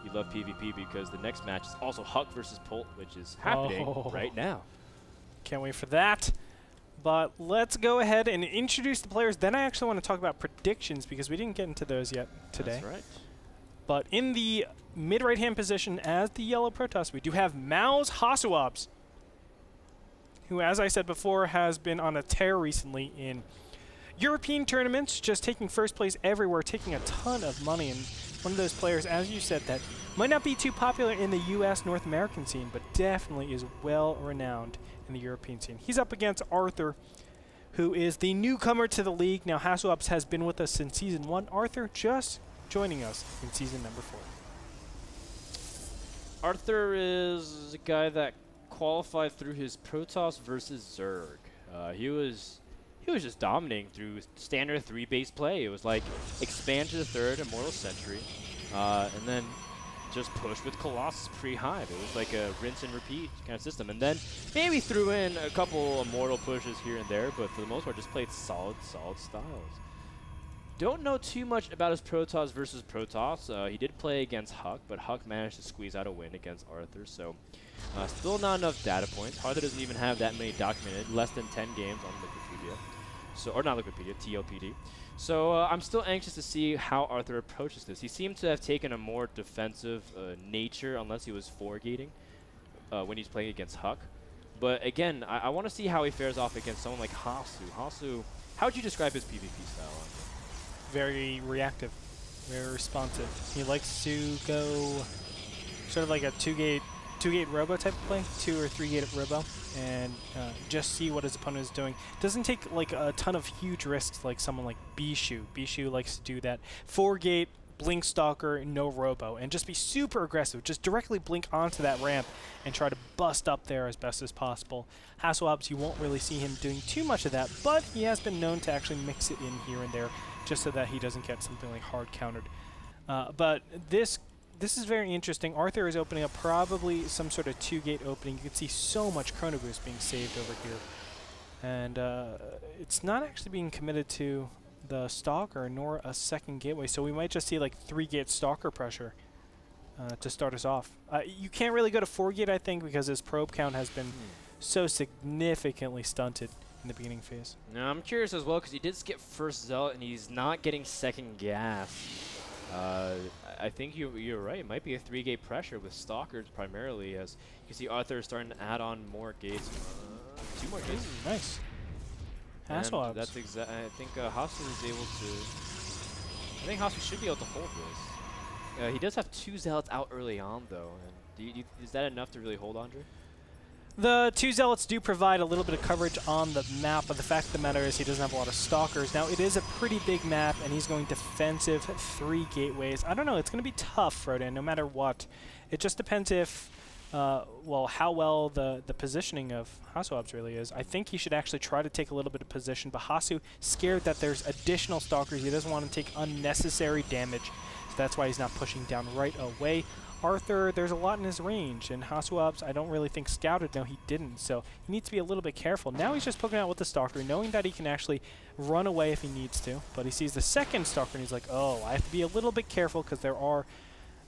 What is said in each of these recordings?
you love PvP because the next match is also Huck versus Polt, which is happening right now. Can't wait for that. But let's go ahead and introduce the players. Then I actually want to talk about predictions because we didn't get into those yet today. That's right. But in the mid-right-hand position as the yellow Protoss, we do have Mao's Hasuobs, who, as I said before, has been on a tear recently in European tournaments, just taking first place everywhere, taking a ton of money. And one of those players, as you said, that might not be too popular in the US North American scene, but definitely is well-renowned in the European scene. He's up against Arthur, who is the newcomer to the league. Now, Hasuobs has been with us since Season 1. Arthur just joining us in Season number 4. Arthur is a guy that qualified through his Protoss versus Zerg. He was just dominating through standard 3-base play. It was like expand to the 3rd, Immortal Century, and then just push with Colossus pre-hive. It was like a rinse and repeat kind of system. And then maybe threw in a couple Immortal pushes here and there, but for the most part just played solid styles. Don't know too much about his Protoss versus Protoss. He did play against Huck, but Huck managed to squeeze out a win against Arthur, so still not enough data points. Arthur doesn't even have that many documented, less than 10 games on Wikipedia. So, or not Wikipedia, TLPD. So I'm still anxious to see how Arthur approaches this. He seemed to have taken a more defensive nature, unless he was 4-gating when he's playing against Huck. But again, I want to see how he fares off against someone like Hasu. Hasu, how would you describe his PvP style? Very reactive, very responsive. He likes to go sort of like a two-gate robo type of play, 2 or 3 gate robo, and just see what his opponent is doing. Doesn't take like a ton of huge risks like someone like Bishu. Bishu likes to do that 4-gate blink stalker, no robo, and just be super aggressive. Just directly blink onto that ramp and try to bust up there as best as possible. Hasuobs, you won't really see him doing too much of that, but he has been known to actually mix it in here and there, just so that he doesn't get something like hard countered. But this is very interesting. Arthur is opening up probably some sort of 2-gate opening. You can see so much Chrono Boost being saved over here. And it's not actually being committed to the Stalker nor a second gateway, so we might just see like 3-gate Stalker pressure to start us off. You can't really go to 4-gate, I think, because his probe count has been so significantly stunted in the beginning phase. Now I'm curious as well because he did skip first Zealot and he's not getting second gas. I think you're right. It might be a 3-gate pressure with Stalkers primarily, as you can see Arthur is starting to add on more gates. 2 more gates. Nice. Hasuobs. That's exact. I think Hasu is able to. I think Hasu should be able to hold this. He does have 2 Zealots out early on though. And is that enough to really hold, Andre? The 2 Zealots do provide a little bit of coverage on the map, but the fact of the matter is he doesn't have a lot of Stalkers. Now, it is a pretty big map, and he's going defensive 3 gateways. I don't know. It's going to be tough, Frodan, no matter what. It just depends if, well, how well the positioning of Hasuobs really is. I think he should actually try to take a little bit of position, but Hasu scared that there's additional Stalkers. He doesn't want to take unnecessary damage, so that's why he's not pushing down right away. Arthur, there's a lot in his range, and Hasuobs, I don't really think scouted. No, he didn't, so he needs to be a little bit careful. Now he's just poking out with the Stalker, knowing that he can actually run away if he needs to, but he sees the second Stalker, and he's like, oh, I have to be a little bit careful because there are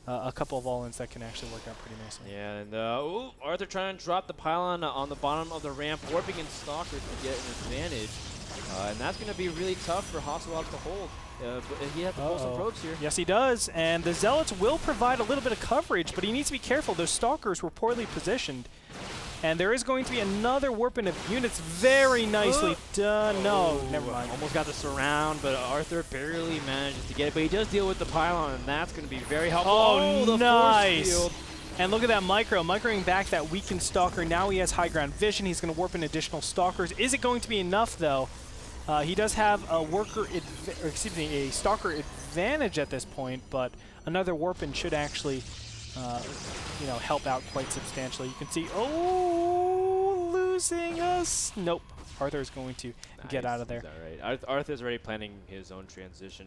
a couple of all-ins that can actually work out pretty nicely. Yeah, and ooh, Arthur trying to drop the pylon on the bottom of the ramp, warping in Stalkers to get an advantage, and that's going to be really tough for Hasuobs to hold. But he has to pull some probes here. Yes, he does. And the Zealots will provide a little bit of coverage, but he needs to be careful. Those Stalkers were poorly positioned. And there is going to be another warping of units. Very nicely done. No, never mind. Almost got the surround, but Arthur barely manages to get it. But he does deal with the pylon, and that's going to be very helpful. Oh, the nice. Force field. And look at that microing back that weakened Stalker. Now he has high ground vision. He's going to warp in additional Stalkers. Is it going to be enough, though? He does have a a Stalker advantage at this point, but another Warpin should actually, help out quite substantially. You can see, losing us. Nope, Arthur's going to get out of there. Right. Arthur's already planning his own transition,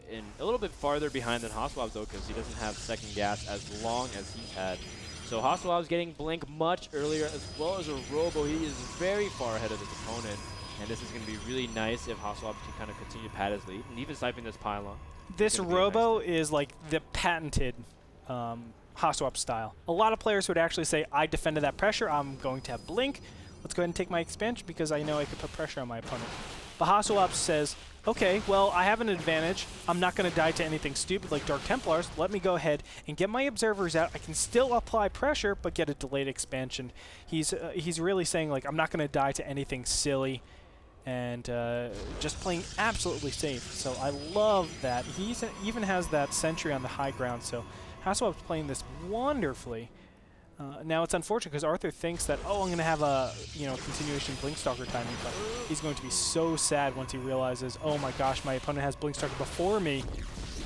in a little bit farther behind than Hasuobs though, because he doesn't have second gas as long as he's had. So Hasuobs getting blink much earlier, as well as a robo. He is very far ahead of his opponent. And this is going to be really nice if Hasuobs can kind of continue to pad his lead, and even sniping this pylon. This Robo is like the patented Hasuobs style. A lot of players would actually say, I defended that pressure, I'm going to have Blink. Let's go ahead and take my expansion because I know I can put pressure on my opponent. But Hasuobs says, okay, well, I have an advantage. I'm not going to die to anything stupid like Dark Templars. Let me go ahead and get my observers out. I can still apply pressure, but get a delayed expansion. He's really saying, like, I'm not going to die to anything silly, and just playing absolutely safe. So I love that. He even has that sentry on the high ground, so Hasuobs playing this wonderfully. Now it's unfortunate because Arthur thinks that, oh, I'm going to have a continuation Blinkstalker timing, but he's going to be so sad once he realizes, oh my gosh, my opponent has Blinkstalker before me.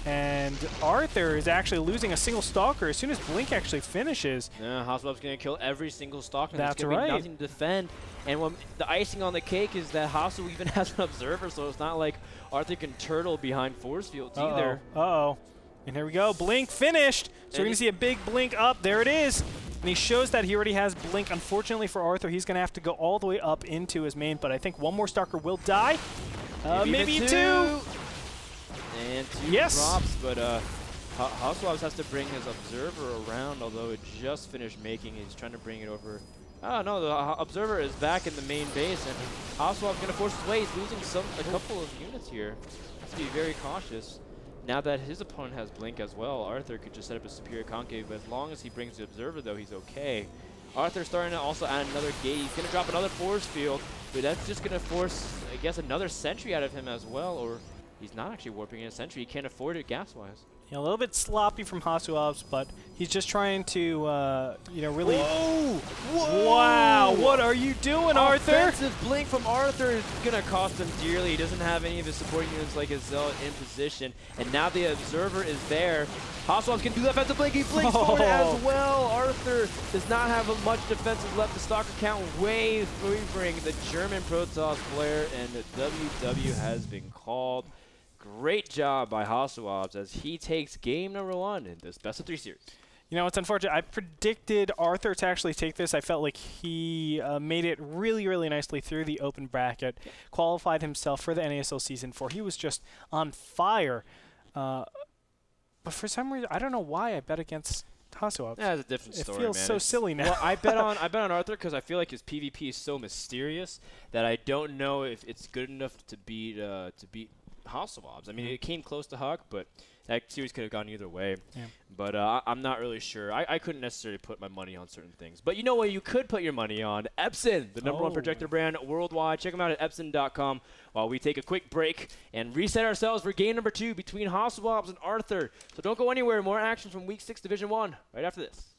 And Arthur is actually losing a single Stalker as soon as Blink actually finishes. Yeah, Hasuobs going to kill every single Stalker. That's There's gonna right. be nothing to defend. And when the icing on the cake is that Hasu even has an Observer, so it's not like Arthur can turtle behind force fields either. Uh-oh. And here we go. Blink finished. So we're going to see a big Blink up. There it is. And he shows that he already has Blink. Unfortunately for Arthur, he's going to have to go all the way up into his main, but I think one more Stalker will die. Maybe two. And two yes. drops, but Hasuobs has to bring his Observer around, although it just finished making it. He's trying to bring it over. Oh no, the Observer is back in the main base, and Hasuobs going to force his way. He's losing a couple of units here. Has to be very cautious. Now that his opponent has Blink as well, Arthur could just set up a Superior Concave, but as long as he brings the Observer, though, he's okay. Arthur's starting to also add another gate. He's going to drop another force field, but that's just going to force, I guess, another sentry out of him as well, or he's not actually warping in a sentry. He can't afford it gas-wise. Yeah, a little bit sloppy from Hasuobs, but he's just trying to, really... Whoa! Whoa! Wow, what are you doing, Arthur? Offensive Blink from Arthur is going to cost him dearly. He doesn't have any of his supporting units like his Zealot in position, and now the Observer is there. Hasuobs can do the offensive Blink. He blinks forward as well. Arthur does not have much defensive left. The Stalker count way favoring the German Protoss player, and the WW has been called. Great job by Hasuobs as he takes game number 1 in this best-of-3 series. You know, it's unfortunate. I predicted Arthur to actually take this. I felt like he made it really, really nicely through the open bracket, qualified himself for the NASL Season 4. He was just on fire. But for some reason, I don't know why I bet against Hasuobs. Yeah, it's a different story, It feels so silly now. Well, I bet on Arthur because I feel like his PvP is so mysterious that I don't know if it's good enough to beat Hasuobs. I mean, it came close to Huck, but that series could have gone either way. Yeah. But I'm not really sure. I couldn't necessarily put my money on certain things. But you know what you could put your money on? Epson, the #1 projector brand worldwide. Check them out at epson.com while we take a quick break and reset ourselves for game number 2 between Hasuobs and Arthur. So don't go anywhere. More action from Week 6 Division 1 right after this.